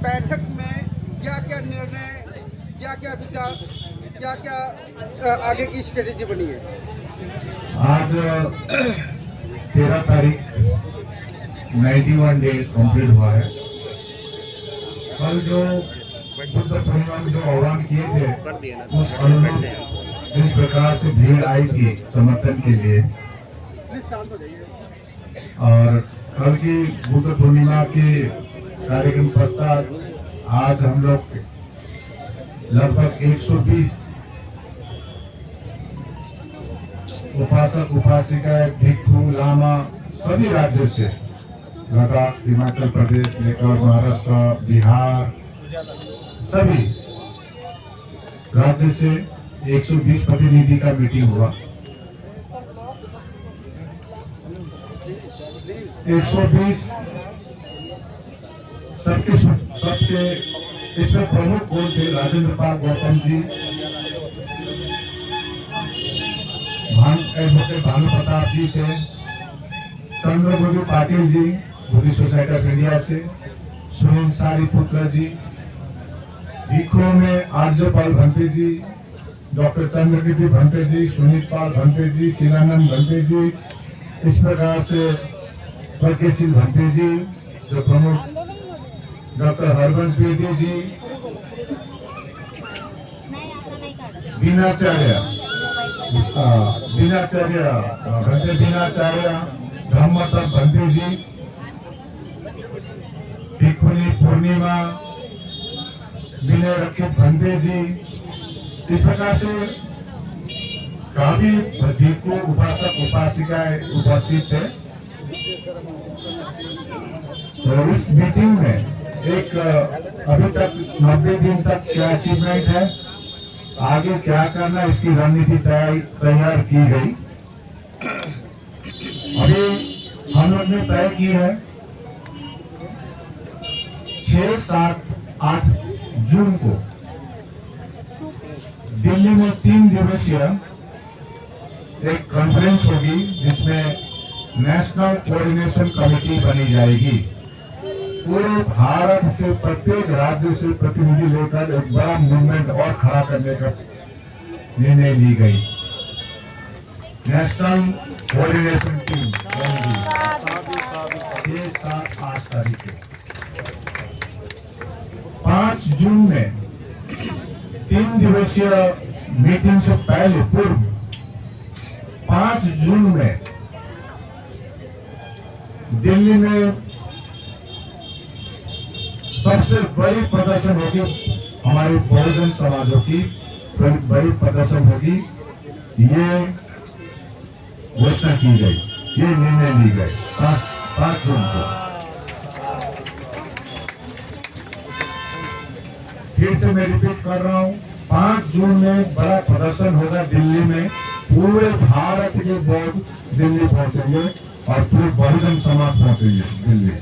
बैठक में क्या क्या निर्णय, क्या क्या विचार, क्या क्या आगे की स्ट्रेटेजी बनी है? आज 13 तारीख 91 डेज कंप्लीट हुआ है। कल जो बुद्ध पूर्णिमा में जो आह्वान किए थे उस अनुरूप जिस प्रकार से भीड़ आई थी समर्थन के लिए, और कल की बुद्ध पूर्णिमा के कार्यक्रम पश्चात आज हम लोग लगभग 120 उपासक उपासिका भिक्षु लामा सभी राज्यों से, लद्दाख, हिमाचल प्रदेश लेकर महाराष्ट्र, बिहार, सभी राज्य से 120 प्रतिनिधि का मीटिंग हुआ। 120 सबके इसमें प्रमुख कौन थे? राजेंद्र पाल गौतम जी, एडवोकेट भानु प्रताप जी थे, चंद्रमोदी Patil ji Buddhist society of India से, सुनील सारीपुत्र जी, भिक्षुओं में आर्यपाल भंते जी, डॉक्टर चंद्रकीर्ति भंते जी, सुनील पाल भंते जी, शिलानंद भंते जी, इस प्रकार से प्रज्ञशील भंते जी जो प्रमुख, डॉक्टर हरवंश बेदी जी, बीनाचार्य भंते बीनाचार्य, ब्रह्मतप भंते जी, भिक्षुनी पूर्णिमा, विनय रक्षित भंते जी, इस प्रकार से काफी भिक्षु उपासक उपासिकाएं उपस्थित थे। तो इस मीटिंग में एक अभी तक 90 दिन तक क्या अचीवमेंट है, आगे क्या करना, इसकी रणनीति तैयार की गई। अभी हम लोग ने तय की है 6, 7, 8 जून को दिल्ली में 3 दिवसीय एक कॉन्फ्रेंस होगी जिसमें नेशनल कोऑर्डिनेशन कमेटी बनी जाएगी। पूरे भारत से प्रत्येक राज्य से प्रतिनिधि लेकर एक बड़ा मूवमेंट और खड़ा करने का निर्णय ली गई। नेशनल कोऑर्डिनेशन टीम बनेगी 6, 7, 8 तारीख को। 5 जून में 3 दिवसीय मीटिंग से पहले पूर्व 5 जून में दिल्ली में सबसे बड़ी प्रदर्शन होगी, हमारी बहुजन समाजों की बड़ी प्रदर्शन होगी। ये घोषणा की गई, ये निर्णय ली गई 5 जून को। फिर से मैं रिपीट कर रहा हूं, 5 जून में बड़ा प्रदर्शन होगा दिल्ली में। पूरे भारत के लोग दिल्ली पहुंचेंगे और पूरे बहुजन समाज पहुंचेंगे दिल्ली।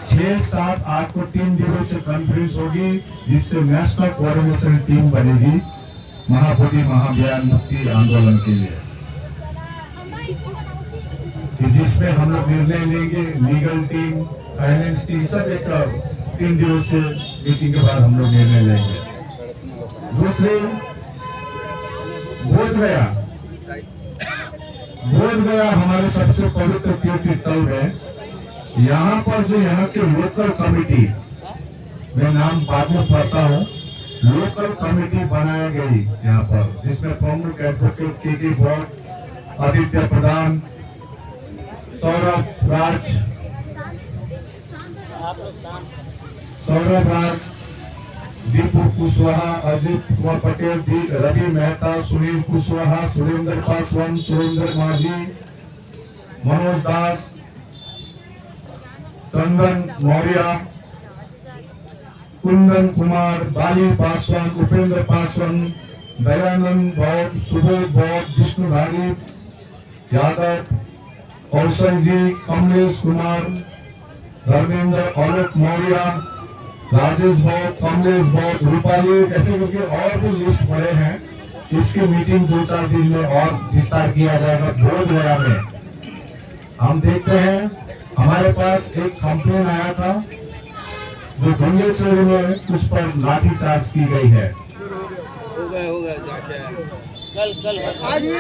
6, 7, 8 को 3 दिवसीय कॉन्फ्रेंस होगी जिससे नेशनल कोऑर्डिनेशन टीम बनेगी महाबोधि महाभियान मुक्ति आंदोलन के लिए, जिसमें हम लोग निर्णय लेंगे। लीगल टीम, फाइनेंस टीम, सब एक 3 दिवसीय मीटिंग के बाद हम लोग निर्णय लेंगे। दूसरे बोध गया हमारे सबसे पवित्र तीर्थ स्थल है। यहाँ पर जो यहाँ के लोकल कमेटी, मैं नाम बाद में पढ़ता हूँ, लोकल कमेटी बनाया गई यहाँ पर, जिसमें प्रमुख एडवोकेट के बॉट, आदित्य प्रधान, सौरभ राज, दीपू कुशवाहा, अजित कुमार पटेल, रवि मेहता, सुनील कुशवाहा, सुरेंद्र पासवान, सुरेंद्र माझी, मनोज दास, चंदन मौर्य, कुंदन कुमार, बाली पासवान, उपेंद्र पासवान, दयानंद बौद्ध, सुबोध बौद्ध, विष्णुधारी यादव, कौशल जी, कमलेश कुमार, धर्मेंद्र, आलोक मौर्य, राजेश बौद्ध, कमलेश बौद्ध, रूपाली, ऐसे करके और भी लिस्ट पड़े हैं। इसकी मीटिंग 2-4 दिन में और विस्तार किया जाएगा। बोध गया में हम देखते हैं हमारे पास एक कंप्लेन आया था जो गंगेश्वरी में उस पर लाठीचार्ज की गई है। हो गया कल आज ये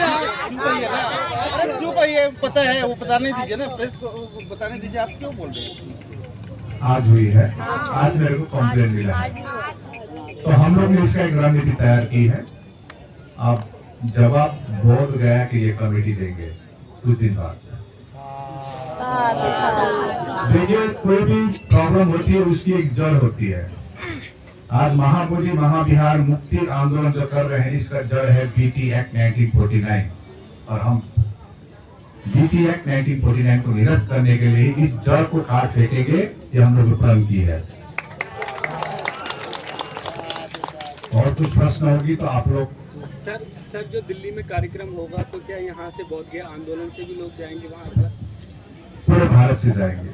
अरे चुप है, ये पता है, वो बताने दीजिए ना, प्रेस को बताने दीजिए, आप क्यों बोल रहे हैं? आज हुई है, आज मेरे को कंप्लेन मिला है, तो हम लोग ने इसका एक रणनीति तैयार की है। आप जवाब बोध गया कि ये कमेटी देंगे कुछ दिन बाद। देखिए, कोई भी प्रॉब्लम होती है उसकी एक जड़ होती है। आज महाबोधि महाविहार मुक्ति आंदोलन जो कर रहे हैं, इसका जड़ है बीटी एक्ट 1949, और हम बीटी एक्ट 1949 को निरस्त करने के लिए इस जड़ को काट फेंकेंगे, ये हम लोग प्रण की है। और कुछ प्रश्न होगी तो आप लोग। सर जो दिल्ली में कार्यक्रम होगा तो क्या यहाँ से बोध गया आंदोलन से भी लोग जाएंगे वहाँ पर? पूरे भारत से जाएंगे।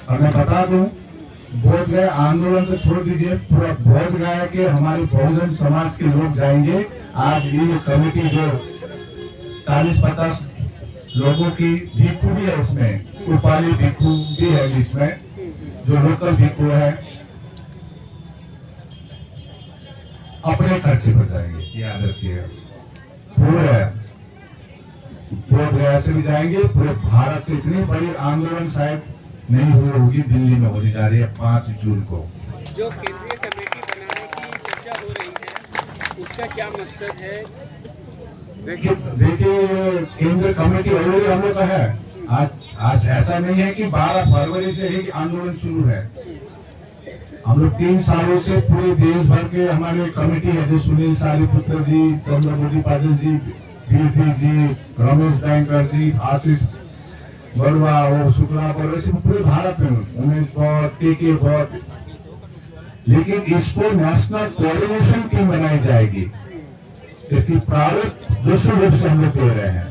और मैं बता दूं, बोध गया आंदोलन तो छोड़ दीजिए, पूरा बोध गया के हमारे बहुजन समाज के लोग जाएंगे। आज ये कमेटी जो 40-50 लोगों की भिक्खु भी है, उसमें उपाली भिक्खु भी है लिस्ट में, जो लोकल भिक्खु है, अपने खर्चे पर जाएंगे, याद रखिएगा। पूरे बोध गया से भी जाएंगे, पूरे भारत से। इतनी बड़ी आंदोलन शायद नहीं हुई होगी, दिल्ली में होने जा रही है 5 जून को। जो केंद्रीय कमेटी बनाने की चर्चा हो रही है, उसका क्या मकसद है? देखिए केंद्र कमेटी ऑलरेडी हम लोग का है। आज ऐसा नहीं है कि 12 फरवरी से ही आंदोलन शुरू है। हम लोग 3 सालों से पूरे देश भर के हमारे कमेटी है, जो सुनील सारीपुत्र जी, चंद्रमोदी पाटिल जी, बीपी जी, रमेश बैंकर जी, आशीष बरुआ, वो शुक्ला और ऐसे पूरे भारत में उमेश बहुत के बहुत। लेकिन इसको नेशनल कोऑर्डिनेशन टीम बनाई जाएगी, इसकी प्रारूप दूसरे रूप से हम लोग दे रहे हैं,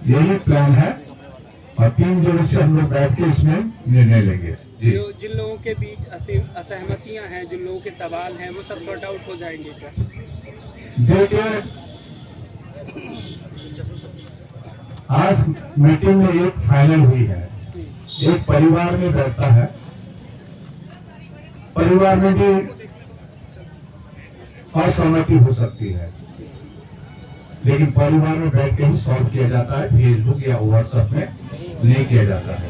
यही प्लान है। और 3 दिनों से हम लोग बैठ के इसमें निर्णय लेंगे जी। जो जिन लोगों के बीच असहमतियां हैं, जिन लोगों के सवाल हैं, वो सब सॉर्ट आउट हो जाएंगे क्या? देखिए, आज मीटिंग में एक फाइनल हुई है। एक परिवार में बैठता है, परिवार में भी असहमति हो सकती है, लेकिन परिवार में बैठ के ही सॉल्व किया जाता है, फेसबुक या व्हाट्सएप में नहीं किया जाता है।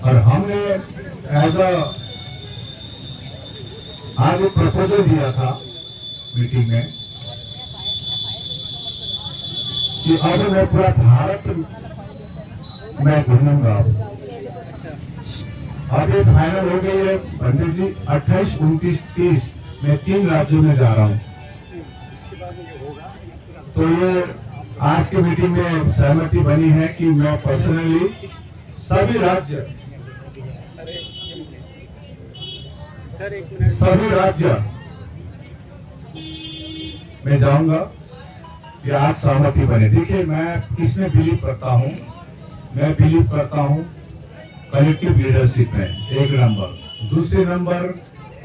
और हमने एज आज एक प्रपोजल दिया था मीटिंग में कि अब मैं पूरा भारत मैं घूमूंगा। अब ये फाइनल हो गई है पंडित जी, 28, 29, 30 मैं 3 राज्यों में जा रहा हूं। तो ये आज की मीटिंग में सहमति बनी है कि मैं पर्सनली सभी राज्य में जाऊंगा। ये आज सहमति बने। देखिए, मैं किसमें बिलीव करता हूं? मैं बिलीव करता हूं कलेक्टिव लीडरशिप में, 1 नंबर। दूसरे नंबर,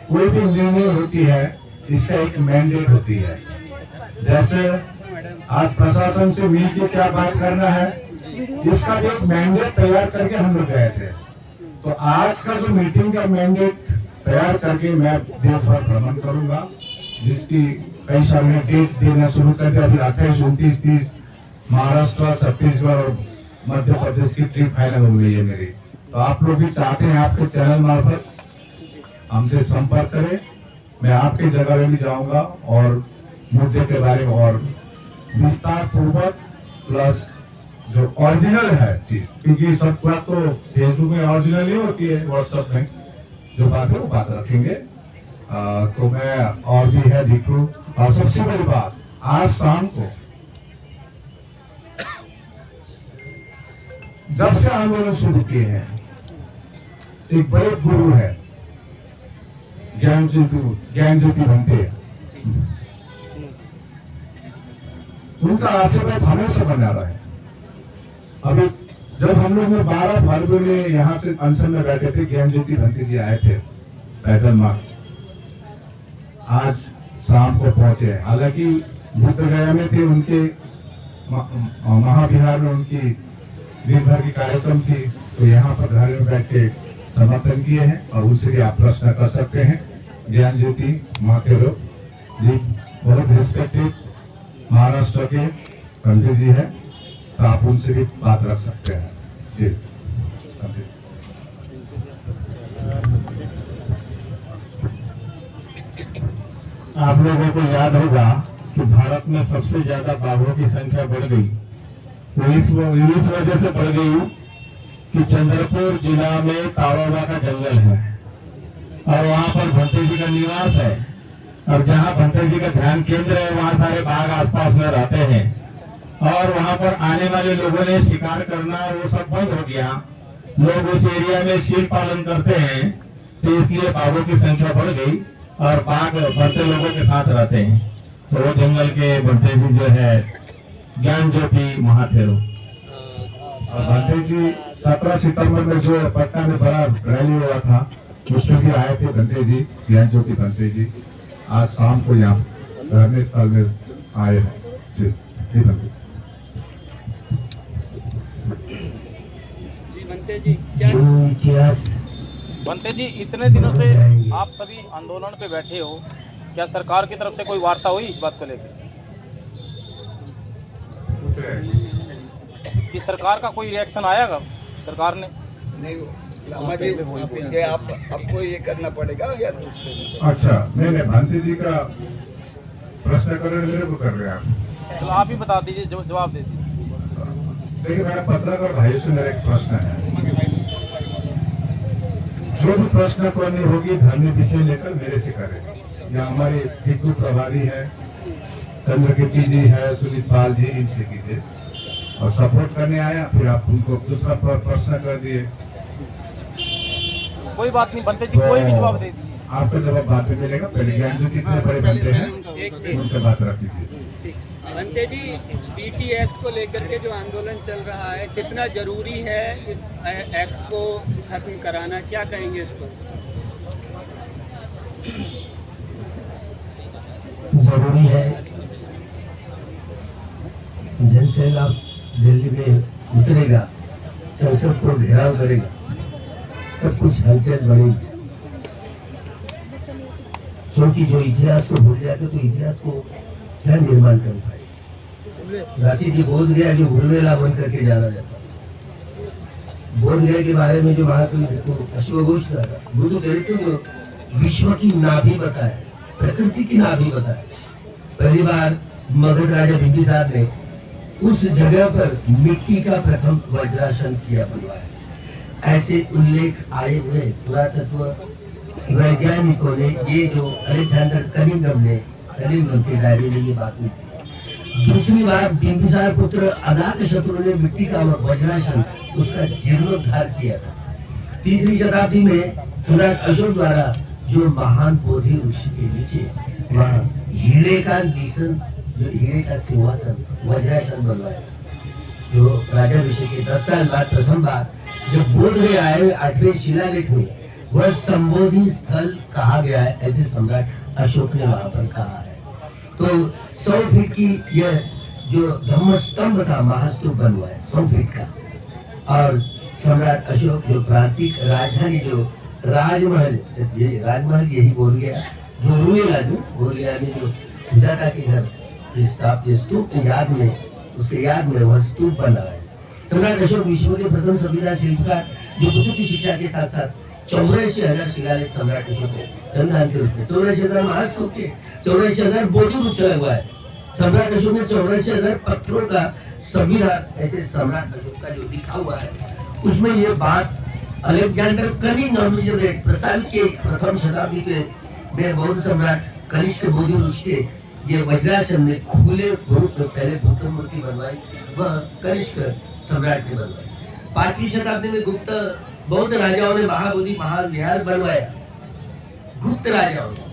कोई भी निर्णय होती है इसका एक मैंडेट होती है। जैसे आज प्रशासन से मिलकर क्या बात करना है, इसका भी एक मैंडेट तैयार करके हम लोग गए थे। तो आज का जो मीटिंग का मैंडेट तैयार करके मैं देश भर भ्रमण करूंगा, जिसकी कई साल में डेट देना शुरू कर दिया। अभी 28, 29, 30 महाराष्ट्र, छत्तीसगढ़ और मध्य प्रदेश की ट्रिप फाइनल हो गई है मेरी। तो आप लोग भी चाहते हैं आपके चैनल मार्फत हमसे संपर्क करें, मैं आपके जगह में भी जाऊंगा और मुद्दे के बारे में और विस्तार पूर्वक, प्लस जो ओरिजिनल है चीज, क्योंकि सब बात तो फेसबुक में ओरिजिनल नहीं होती है, व्हाट्सएप में जो बात है वो बात रखेंगे। तो मैं और भी है भिक्खु। और सबसे बड़ी बात, आज शाम को जब से आंदोलन शुरू किए हैं, एक बड़े गुरु है ज्ञान ज्योति भंते, उनका आशीर्वाद हमेशा बना रहा है। अभी जब हम लोग 12 फरवरी में यहाँ से अनशन में बैठे थे, ज्ञान ज्योति भंते जी आए थे पैदल मार्च, आज शाम को पहुंचे। हालांकि बुद्ध गया में थे, उनके महाविहार में उनकी दिन भर की कार्यक्रम थी, तो यहाँ पर घर में बैठ के समर्थन किए हैं और उनसे भी आप प्रश्न कर सकते हैं। ज्ञान ज्योति माथेरो जी बहुत रिस्पेक्टेड महाराष्ट्र के पंडित जी है, तो आप उनसे भी बात रख सकते हैं जी। पंडित आप लोगों को याद होगा कि भारत में सबसे ज्यादा बाघों की संख्या बढ़ गई। वो इस वजह से बढ़ गई कि चंद्रपुर जिला में ताड़ोबा का जंगल है और वहां पर भंते जी का निवास है, और जहां भंते जी का ध्यान केंद्र है वहां सारे बाघ आसपास में रहते हैं, और वहां पर आने वाले लोगों ने शिकार करना वो सब बंद हो गया। लोग उस एरिया में शील पालन करते हैं, तो इसलिए बाघों की संख्या बढ़ गई और बाघ भंते लोगों के साथ रहते हैं। तो वो जंगल के भंते जी जो है ज्ञान ज्योति महाथेरो। भंते जी 17 सितंबर में जो पटना में बड़ा रैली हुआ था उसमें भी आए थे भंते जी, ज्ञान ज्योति भंते जी। आज शाम को यहाँ धर्म स्थल में आए हैं जी। जी भंते जी। जी बनते जी क्या जो इतिहास बनते जी, इतने दिनों से आप सभी आंदोलन पे बैठे हो, क्या सरकार की तरफ से कोई वार्ता हुई इस बात को लेकर कि सरकार का कोई रिएक्शन आएगा सरकार ने? नहीं लामा जी, ये आपको ये करना पड़ेगा या दूसरे को? अच्छा, नहीं भंते जी का प्रश्न कर रहे मेरे को कर रहे हैं आप। चलो आप ही बता दीजिए, जवाब दे दीजिए। देखिए मेरा पत्रकार भाइयों से मेरा एक प्रश्न है, जो भी प्रश्न करनी होगी धर्म विषय लेकर मेरे से करें। या हमारे हिंदू प्रभारी है चंद्रकीर्ति जी है, सुनीत पाल जी, इनसे कीजिए। और सपोर्ट करने आया फिर आप उनको दूसरा प्रश्न कर दिए। कोई बात नहीं बनते जी, कोई भी जवाब दे दीजिए। आपका जवाब बाद में मिलेगा, पहले ज्ञान ज्योति इतने बड़े बनते हैं उनके बात रख लीजिए। बनते जी, पीटी एक्ट को लेकर के जो आंदोलन चल रहा है, कितना जरूरी है इस एक्ट को खत्म कराना, क्या कहेंगे इस पर? जरूरी है। जनसैलाब दिल्ली में उतरेगा, संसद को घेराव करेगा, तब कुछ हलचल बढ़ेगी। क्योंकि जो इतिहास को भूल जाते तो इतिहास को क्या निर्माण कर पाए। रांची की बोध गया जो भूलवेला बन करके जाना जाता, बोध गया के बारे में जो महाकवि अश्वघोष का बुद्ध चरित्र में विश्व की नाभि बताया, प्रकृति की नाभि बताया। पहली बार मगध राजा बिंबिसार ने उस जगह पर मिट्टी का प्रथम वज्रासन किया, बनवाया। ऐसे उल्लेख आए हुए पुरातत्व वैज्ञानिकों ने, ये जो अलेक्जेंडर कनिंघम के डायरी में ये बात लिखी। दूसरी बार बिंबिसार पुत्र अजातशत्रु ने मिट्टी का वज्रासन उसका जीर्णोद्धार किया था। तीसरी शताब्दी में सम्राट अशोक द्वारा जो महान बोधि वृक्ष के नीचे वहाँ हीरे का निशन, जो हीरे का सिंहासन वज्रासन बनवाया था। जो राजाभिषेक के 10 साल बाद प्रथम बार जब बोध गए आए 8वें शिलालेख में वह संबोधि स्थल कहा गया है, ऐसे सम्राट अशोक ने वहां पर कहा है। तो 100 फीट की यह जो धम्मस्तंभ था महास्तूप बनवाया 100 फीट का। और सम्राट अशोक जो प्रांतिक राजधानी जो राजमहल, ये राजमहल यही बोल गया, जो बोलिया में जो सुजाता के घर स्तूप याद में, उसके याद में वह स्तूप बना है। सम्राट अशोक विश्व के प्रथम संविधान शिल्पकार जो बुद्ध की शिक्षा के साथ साथ 84,000 शिलालेख सम्राट अशोक के संविधान के रूप में, 84,000 महास्तूप के, 84,000 बोधि वृक्ष लगवाया है। सम्राट अशोक ने 84,000 पत्थरों का संविधान ऐसे सम्राट अशोक का जो लिखा हुआ है, उसमें ये बात अलेक्जेंडर कनिंघम ने जब प्रसाद के प्रथम शताब्दी के में बौद्ध सम्राट कनिष्क बोधि वृक्ष के ये वज्रासन में खुले रूप में पहले बुद्ध मूर्ति बनवाई, वह कनिष्क सम्राट ने बनवाई। 5वीं शताब्दी में गुप्त बौद्ध राजाओं ने महाबोधि महाविहार बनवाया, गुप्त राजाओं ने।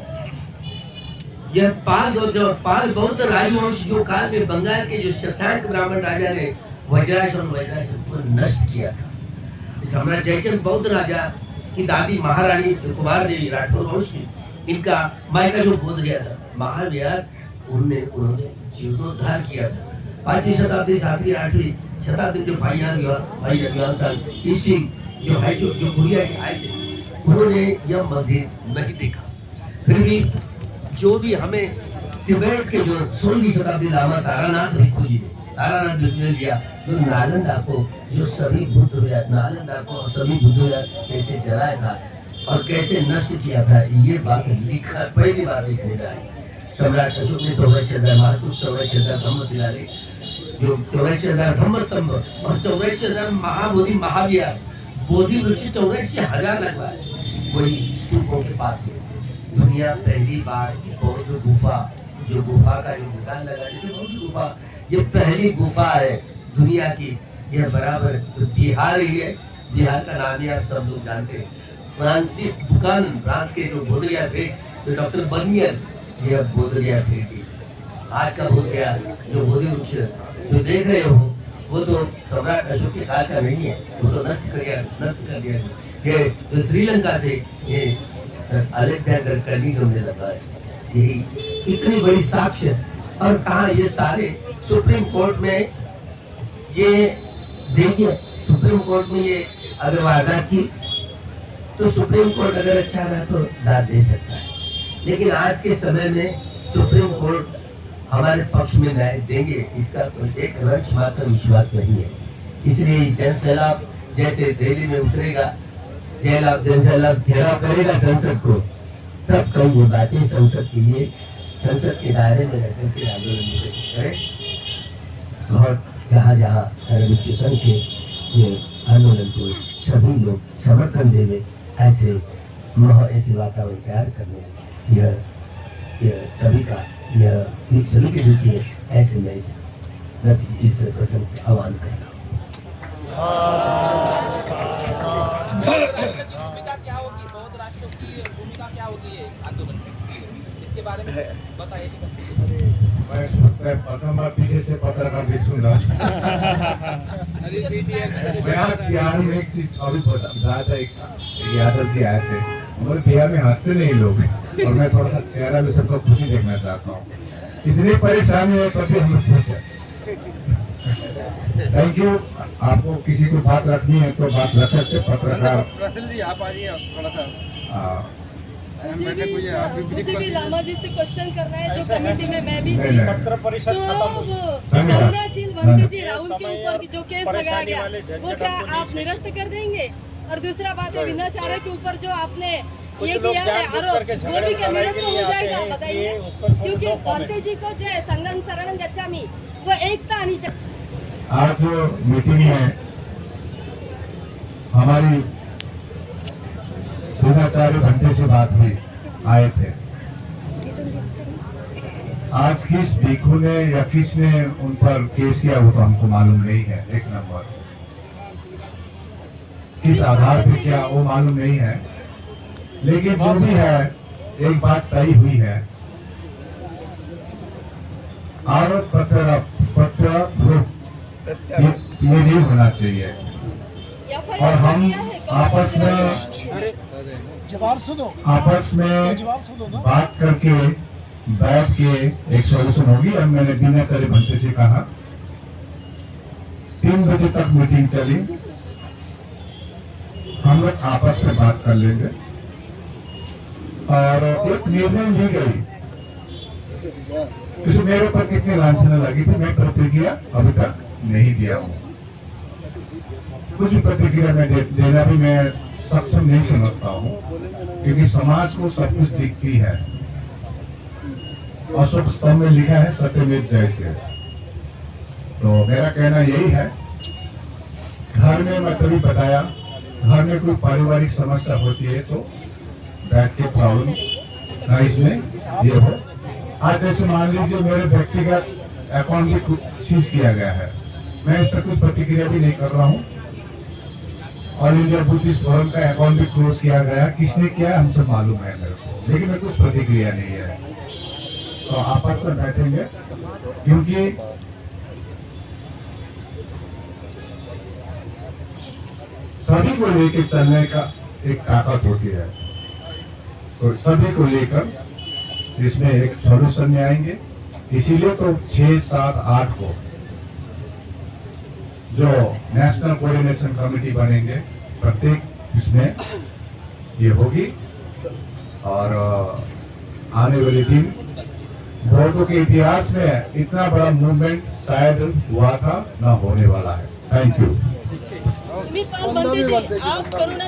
यह पाल बौद्ध राजवंश जो काल में बंगाल के जो शशांक ब्राह्मण राजा ने वज्रासन को नष्ट किया था। सम्राट जयचंद बौद्ध राजा की दादी महारानी कुमार देवी राठौर वंश की, इनका मायका जो बोध गया था महाविहार, उन्होंने जीर्णोद्धार किया था। 5वीं शताब्दी 7वीं 8वीं शताब्दी जो भाई जगलाल जो है जो बुढ़िया के आए थे, उन्होंने यह मंदिर नहीं देखा। फिर भी जो भी हमें तिब्बत के जो 16वीं शताब्दी लामा तारानाथ भिक्षु जी ने तारानाथ भिक्षु ने लिया, जो नालंदा को जो सभी नालंदा को और सभी बुद्ध कैसे जलाया था और कैसे नष्ट किया था, ये बात लिखा पहली बार लिखने में आई। सम्राट अशोक ने 84,000 महास्तूप, 84,000 धम्म शिलालेख, जो 84,000 धम्म स्तंभ और 84,000 महाबोधि महाविहार, बोधि वृक्ष 84,000 लगवाए वही स्तूपों के पास में। दुनिया पहली बार बौद्ध गुफा, जो गुफा का जो निकाल लगा थे बौद्ध गुफा, ये पहली गुफा है दुनिया की। यह बराबर बिहार ही है, बिहार का नाम ही आप सब लोग जानते हैं। फ्रांसिस बुकानन, फ्रांस के जो बोध गया थे, तो डॉक्टर बर्नियर, यह बोध गया थे कि आज का बोध गया जो बोधि वृक्ष जो देख रहे हो वो तो सम्राट अशोक के काल का नहीं है, वो तो नष्ट कर दिया कि जो श्रीलंका से ये अलेक्जेंडर कनिंघम ने लगा है। यही इतनी बड़ी साक्ष्य, और कहा ये सारे सुप्रीम कोर्ट में ये देखिए, सुप्रीम कोर्ट में ये अगर वादा की तो सुप्रीम कोर्ट अगर अच्छा रहा तो दाद दे सकता है, लेकिन आज के समय में सुप्रीम कोर्ट हमारे पक्ष में न्याय देंगे इसका कोई एक रंच मात्र विश्वास नहीं है। इसलिए जनसैलाब जैसे दिल्ली में उतरेगा, जनसैलाब घेराव करेगा संसद को, तब कई ये बातें संसद के लिए, संसद के दायरे में रहकर के आंदोलन करें। और जहाँ जहाँ सर्वोच्च संघ के ये आंदोलन को सभी लोग समर्थन देवे, ऐसे वातावरण तैयार करने यह सभी का यह सभी की ड्यूटी है। ऐसे मैं इस प्रसंग से आह्वान करता हूँ। भूमिका क्या होगी, बौद्ध राष्ट्रों की भूमिका क्या होगी ये आंदोलन में, इसके बारे में बताइए जी। मैं प्रथम बार पीछे से पत्रकार देखूंगा। मैं बिहार में एक चीज अभी बताया था, एक यादव जी आए थे, हमारे बिहार में हंसते नहीं लोग, और मैं थोड़ा सा चेहरा में सबको खुशी देखना चाहता हूँ। इतनी परेशानी है तभी हम खुश है। Thank you. आपको किसी को बात रखनी है तो बात रख सकते, पत्रकार। रसल जी आप आइए थोड़ा सा। मुझे भी रामा जी से क्वेश्चन करना है, जो कमेटी में मैं भी थी। नहीं, तो करुणाशील भंते जी राहुल के ऊपर जो केस लगाया गया वो क्या आप निरस्त कर देंगे? और दूसरा बात है विनाचार्य के ऊपर जो आपने ये किया है आरोप, वो भी क्या निरस्त हो जाएगा बताइए? क्योंकि भंते जी को जो है संगम शरणं गच्छामि, वो एकता आनी चाहिए। आज मीटिंग में हमारी विनाचार्य भंते से बात हुई, आए थे। आज किस भिक्षु ने या किसने उन पर केस किया वो तो हमको मालूम नहीं है। एक नंबर, किस आधार पे क्या वो मालूम नहीं है, लेकिन जो भी है एक बात तय हुई है, आरोप पत्र ये नहीं होना चाहिए। और हम आपस में बात करके बैठ के एक सॉल्यूशन होगी। और मैंने विनाचार्य भंते से कहा 3 बजे तक मीटिंग चली, हम लोग आपस में बात कर लेंगे और एक निर्णय ली गई। इसे मेरे पर कितनी लांछना लगी थी, मैं प्रतिक्रिया अभी तक नहीं दिया हूँ। कुछ प्रतिक्रिया मैं देना भी मैं सक्षम नहीं समझता हूँ, क्योंकि समाज को सब कुछ दिखती है। अशोक स्तंभ में लिखा है सत्यमेव जयते। तो मेरा कहना यही है, घर में मैं तभी बताया, घर में कोई पारिवारिक समस्या होती है तो बैठ के प्रॉब्लम ना इसमें ये हो। आज जैसे मान लीजिए मेरे व्यक्तिगत अकाउंट भी कुछ सीज किया गया है, मैं इस पर कुछ प्रतिक्रिया भी नहीं कर रहा हूँ। ऑल इंडिया बुद्धिस्ट फोरम का अकाउंट भी क्लोज किया गया, किसने किया हमसे मालूम है मेरे को, लेकिन मैं कुछ प्रतिक्रिया नहीं है। तो आपस में बैठेंगे, क्योंकि सभी को लेकर चलने का एक ताकत होती है, तो सभी को लेकर इसमें एक सॉल्यूशन में आएंगे। इसीलिए तो 6, 7, 8 को जो नेशनल कोऑर्डिनेशन कमेटी बनेंगे प्रत्येक इसमें ये होगी और आने वाले दिन वोटों के इतिहास में इतना बड़ा मूवमेंट शायद हुआ था, ना होने वाला है। Thank you. सुमित पाल बनते जी, आप कोरोना